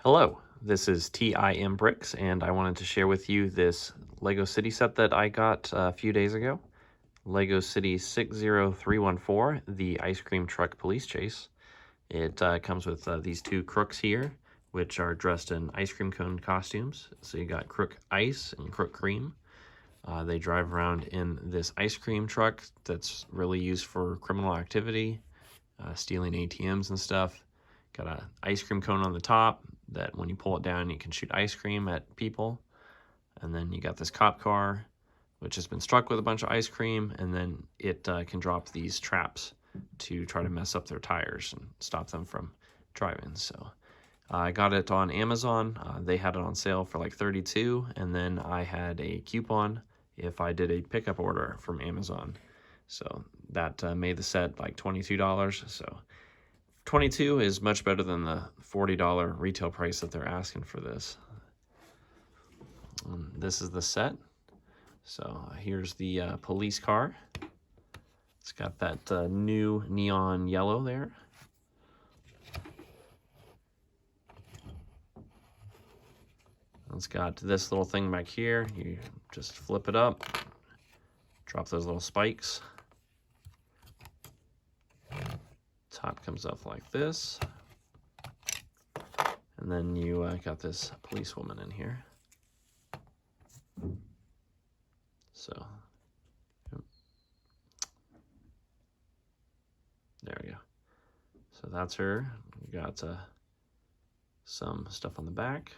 Hello, this is T.I.M Bricks, and I wanted to share with you this Lego City set that I got a few days ago. Lego City 60314, the Ice Cream Truck Police Chase. It comes with these two crooks here, which are dressed in ice cream cone costumes. So you got Crook Ice and Crook Cream. They drive around in this ice cream truck that's really used for criminal activity, stealing ATMs and stuff. Got an ice cream cone on the top that when you pull it down, you can shoot ice cream at people. And then you got this cop car, which has been struck with a bunch of ice cream, and then it can drop these traps to try to mess up their tires and stop them from driving. So I got it on Amazon. They had it on sale for like $32, and then I had a coupon if I did a pickup order from Amazon. So that made the set like $22. So 22 is much better than the $40 retail price that they're asking for this. And this is the set. So here's the police car. It's got that new neon yellow there. It's got this little thing back here. You just flip it up, drop those little spikes. Top comes up like this. And then you got this policewoman in here. So, there we go. So that's her. We got some stuff on the back.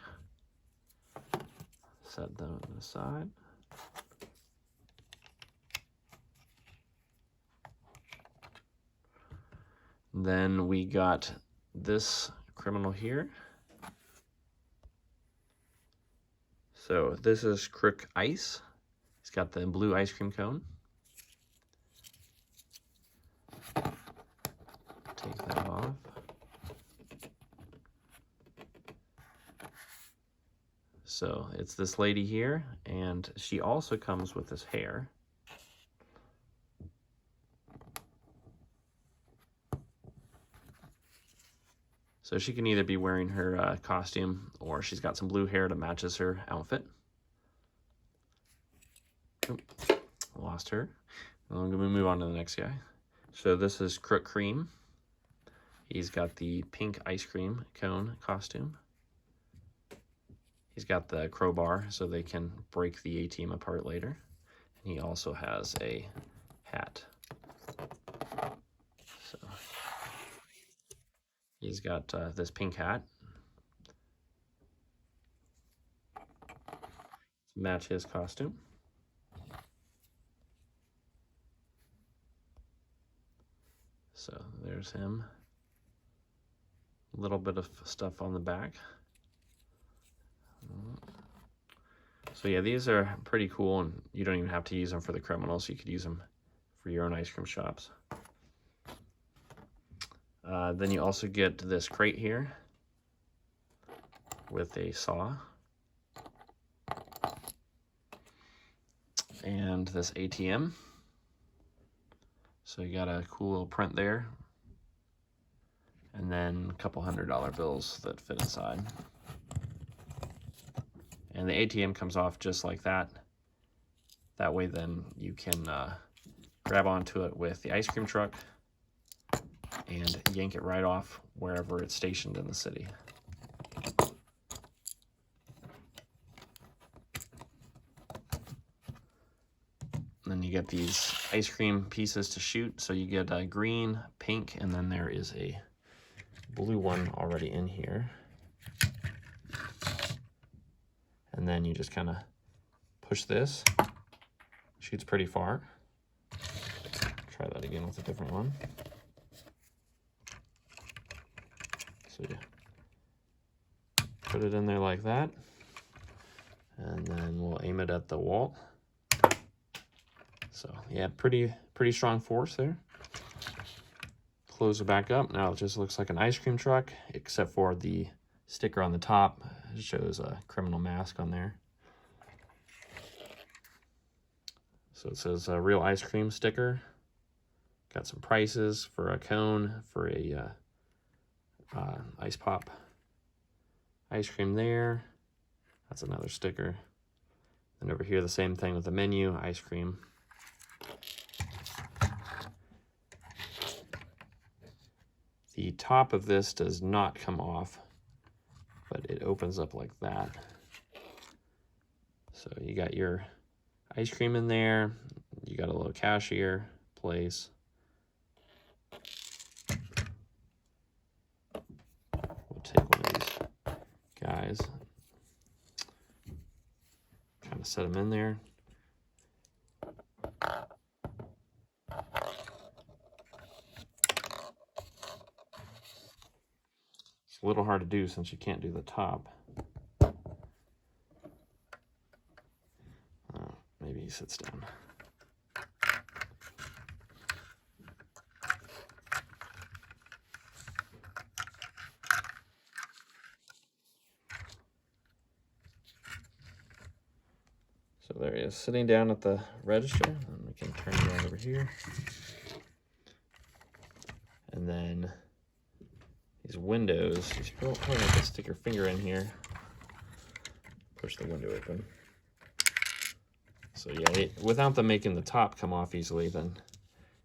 Set them aside. Then we got this criminal here. So this is Crook Ice. He's got the blue ice cream cone. Take that off. So it's this lady here, and she also comes with this hair. So she can either be wearing her costume, or she's got some blue hair that matches her outfit. Oop, lost her. I'm gonna move on to the next guy. So this is Crook Cream. He's got the pink ice cream cone costume. He's got the crowbar so they can break the ATM apart later. And he also has a hat. So he's got this pink hat. To match his costume. So there's him. A little bit of stuff on the back. So yeah, these are pretty cool, and you don't even have to use them for the criminals. You could use them for your own ice cream shops. Then you also get this crate here with a saw. And this ATM. So you got a cool little print there. And then a couple $100 bills that fit inside. And the ATM comes off just like that. That way then you can grab onto it with the ice cream truck and yank it right off wherever it's stationed in the city. Then you get these ice cream pieces to shoot. So you get a green, pink, and then there is a blue one already in here. And then you just kind of push this. Shoots pretty far. Try that again with a different one. So you put it in there like that. And then we'll aim it at the wall. So yeah, pretty strong force there. Close it back up. Now it just looks like an ice cream truck, except for the sticker on the top. It shows a criminal mask on there. So it says a real ice cream sticker. Got some prices for a cone, for a ice pop ice cream there. That's another sticker. And over here, the same thing with the menu, ice cream. The top of this does not come off, but it opens up like that. So you got your ice cream in there. You got a little cashier place. We'll take one of these guys, kind of set them in there. It's a little hard to do since you can't do the top. Maybe he sits down. So there he is, sitting down at the register. And we can turn it over here. And then these windows, you should probably have to stick your finger in here. Push the window open. So yeah, without them making the top come off easily, then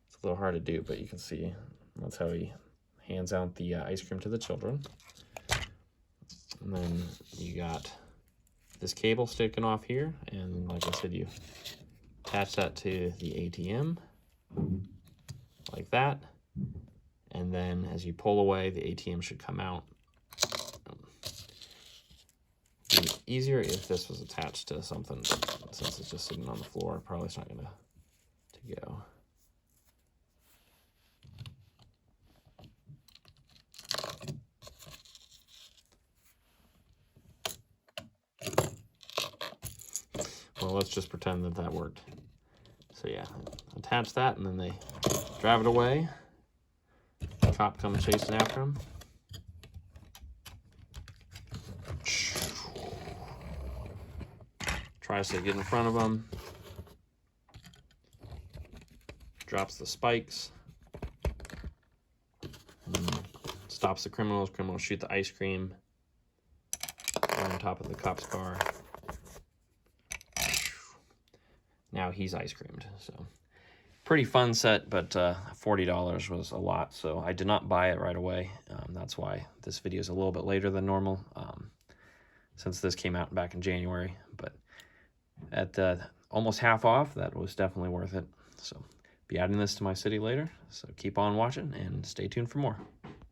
it's a little hard to do, but you can see that's how he hands out the ice cream to the children. And then you got this cable sticking off here, and like I said, you attach that to the ATM like that, and then as you pull away, the ATM should come out. It'd be easier if this was attached to something, but since it's just sitting on the floor, probably it's not gonna go. Well, let's just pretend that that worked. So yeah, attach that, and then they drive it away. The cop comes chasing after him. Tries to get in front of him. Drops the spikes. Stops the criminals. Criminals shoot the ice cream on top of the cop's car. Now he's ice creamed. So pretty fun set, but $40 was a lot, so I did not buy it right away. That's why this video is a little bit later than normal, since this came out back in January. But at almost half off, that was definitely worth it. So be adding this to my city later, so keep on watching and stay tuned for more.